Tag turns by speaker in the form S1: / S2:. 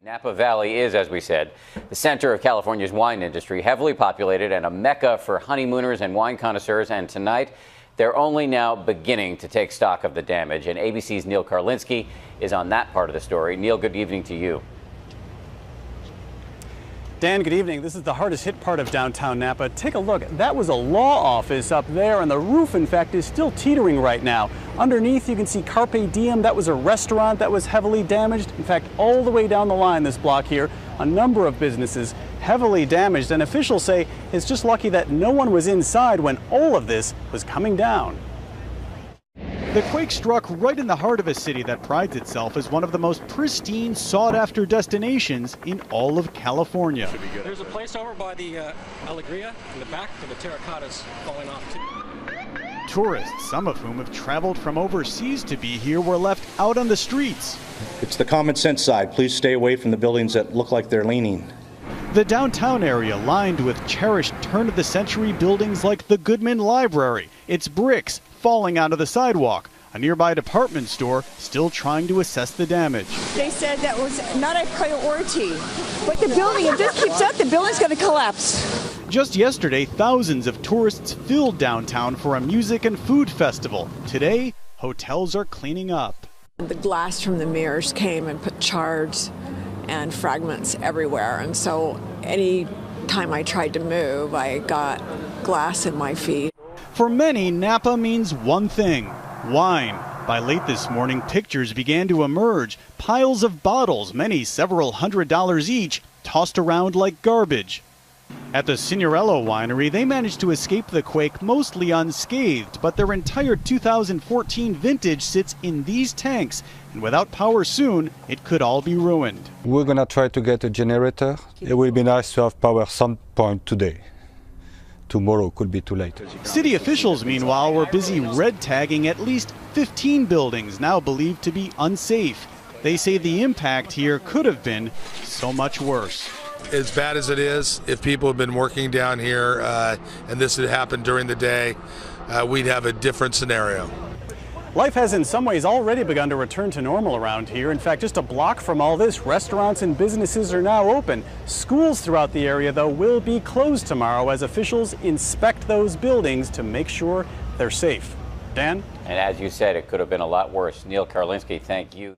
S1: Napa Valley is, as we said, the center of California's wine industry, heavily populated and a mecca for honeymooners and wine connoisseurs. And tonight, they're only now beginning to take stock of the damage. And ABC's Neil Karlinski is on that part of the story. Neil, good evening to you.
S2: Dan, good evening. This is the hardest hit part of downtown Napa. Take a look. That was a law office up there, and the roof, in fact, is still teetering right now. Underneath, you can see Carpe Diem. That was a restaurant that was heavily damaged. In fact, all the way down the line, this block here, a number of businesses heavily damaged. And officials say it's just lucky that no one was inside when all of this was coming down.
S3: The quake struck right in the heart of a city that prides itself as one of the most pristine, sought-after destinations in all of California.
S4: There's a place over by the Alegria in the back for the terracottas falling off too.
S3: Tourists, some of whom have traveled from overseas to be here, were left out on the streets.
S5: It's the common sense side. Please stay away from the buildings that look like they're leaning.
S3: The downtown area lined with cherished turn-of-the-century buildings like the Goodman Library. Its bricks falling onto the sidewalk. A nearby department store still trying to assess the damage.
S6: They said that was not a priority. But the building, if this keeps up, the building's going to collapse.
S3: Just yesterday, thousands of tourists filled downtown for a music and food festival. Today, hotels are cleaning up.
S7: The glass from the mirrors came and put shards and fragments everywhere. And so any time I tried to move, I got glass in my feet.
S3: For many, Napa means one thing: wine. By late this morning, pictures began to emerge. Piles of bottles, many several $100s each, tossed around like garbage. At the Signorello winery, they managed to escape the quake mostly unscathed, but their entire 2014 vintage sits in these tanks, and without power soon, it could all be ruined.
S8: We're going to try to get a generator. It will be nice to have power some point today. Tomorrow could be too late.
S3: City officials, meanwhile, were busy red tagging at least 15 buildings now believed to be unsafe. They say the impact here could have been so much worse.
S9: As bad as it is, if people had been working down here and this had happened during the day, we'd have a different scenario.
S2: Life has in some ways already begun to return to normal around here. In fact, just a block from all this, restaurants and businesses are now open. Schools throughout the area, though, will be closed tomorrow as officials inspect those buildings to make sure they're safe. Dan?
S1: And as you said, it could have been a lot worse. Neil Karlinski, thank you.